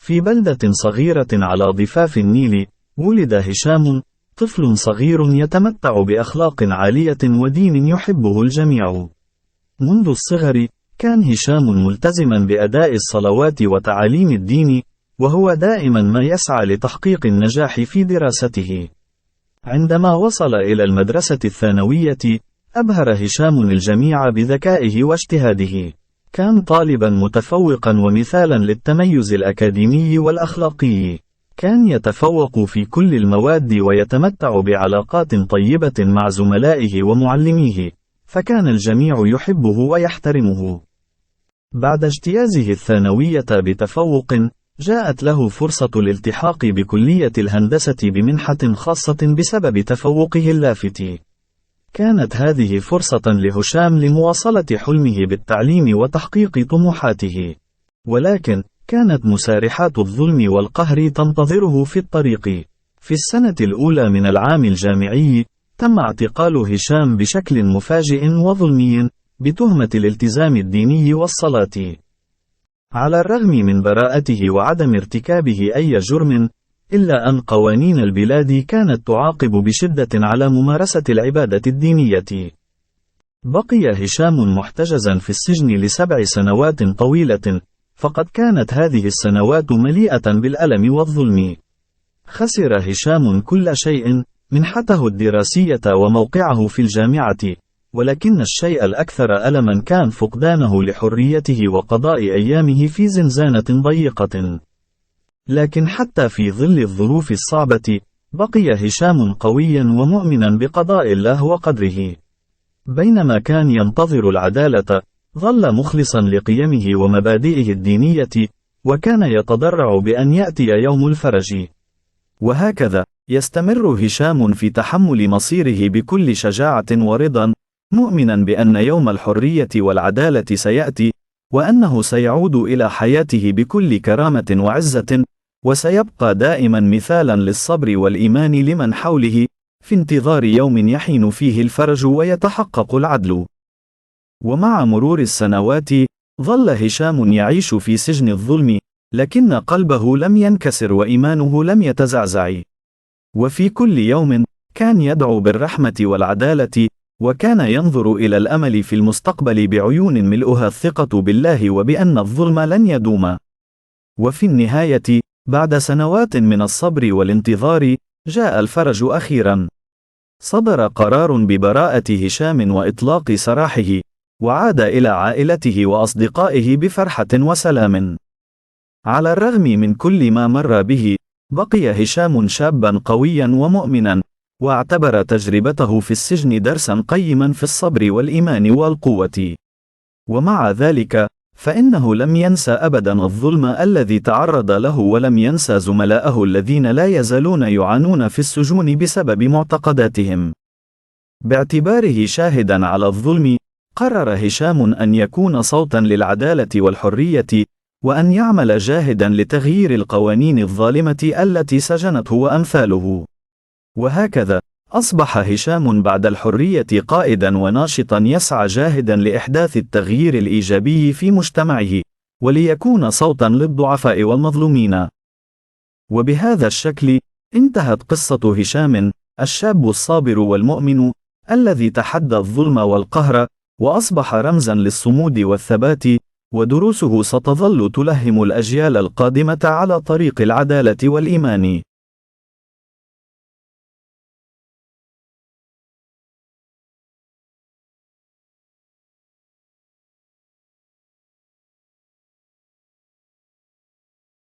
في بلدة صغيرة على ضفاف النيل، ولد هشام، طفل صغير يتمتع بأخلاق عالية ودين يحبه الجميع. منذ الصغر، كان هشام ملتزما بأداء الصلوات وتعاليم الدين، وهو دائما ما يسعى لتحقيق النجاح في دراسته. عندما وصل إلى المدرسة الثانوية، أبهر هشام الجميع بذكائه واجتهاده. كان طالبا متفوقا ومثالا للتميز الأكاديمي والأخلاقي. كان يتفوق في كل المواد ويتمتع بعلاقات طيبة مع زملائه ومعلميه، فكان الجميع يحبه ويحترمه. بعد اجتيازه الثانوية بتفوق، جاءت له فرصة الالتحاق بكلية الهندسة بمنحة خاصة بسبب تفوقه اللافت. كانت هذه فرصة لهشام لمواصلة حلمه بالتعليم وتحقيق طموحاته. ولكن، كانت مسارحات الظلم والقهر تنتظره في الطريق. في السنة الأولى من العام الجامعي، تم اعتقال هشام بشكل مفاجئ وظلمي، بتهمة الالتزام الديني والصلاة. على الرغم من براءته وعدم ارتكابه أي جرم، إلا أن قوانين البلاد كانت تعاقب بشدة على ممارسة العبادة الدينية. بقي هشام محتجزا في السجن ل7 سنوات طويلة، فقد كانت هذه السنوات مليئة بالألم والظلم. خسر هشام كل شيء، منحته الدراسية وموقعه في الجامعة، ولكن الشيء الأكثر ألما كان فقدانه لحريته وقضاء أيامه في زنزانة ضيقة. لكن حتى في ظل الظروف الصعبة، بقي هشام قويا ومؤمنا بقضاء الله وقدره. بينما كان ينتظر العدالة، ظل مخلصا لقيمه ومبادئه الدينية، وكان يتضرع بأن يأتي يوم الفرج. وهكذا، يستمر هشام في تحمل مصيره بكل شجاعة ورضا، مؤمنا بأن يوم الحرية والعدالة سيأتي، وأنه سيعود إلى حياته بكل كرامة وعزة، وسيبقى دائما مثالا للصبر والإيمان لمن حوله، في انتظار يوم يحين فيه الفرج ويتحقق العدل. ومع مرور السنوات، ظل هشام يعيش في سجن الظلم، لكن قلبه لم ينكسر وإيمانه لم يتزعزع. وفي كل يوم، كان يدعو بالرحمة والعدالة، وكان ينظر إلى الأمل في المستقبل بعيون ملؤها الثقة بالله وبأن الظلم لن يدوم. وفي النهاية، بعد سنوات من الصبر والانتظار، جاء الفرج أخيرا. صدر قرار ببراءة هشام وإطلاق سراحه، وعاد إلى عائلته وأصدقائه بفرحة وسلام. على الرغم من كل ما مر به، بقي هشام شابا قويا ومؤمنا، واعتبر تجربته في السجن درسا قيما في الصبر والإيمان والقوة. ومع ذلك، فإنه لم ينسى أبدا الظلم الذي تعرض له، ولم ينسى زملائه الذين لا يزالون يعانون في السجون بسبب معتقداتهم. باعتباره شاهدا على الظلم، قرر هشام أن يكون صوتا للعدالة والحرية، وأن يعمل جاهدا لتغيير القوانين الظالمة التي سجنته وأمثاله. وهكذا، أصبح هشام بعد الحرية قائدا وناشطا يسعى جاهدا لإحداث التغيير الإيجابي في مجتمعه، وليكون صوتا للضعفاء والمظلومين. وبهذا الشكل، انتهت قصة هشام، الشاب الصابر والمؤمن، الذي تحدى الظلم والقهر، وأصبح رمزا للصمود والثبات، ودروسه ستظل تلهم الأجيال القادمة على طريق العدالة والإيمان.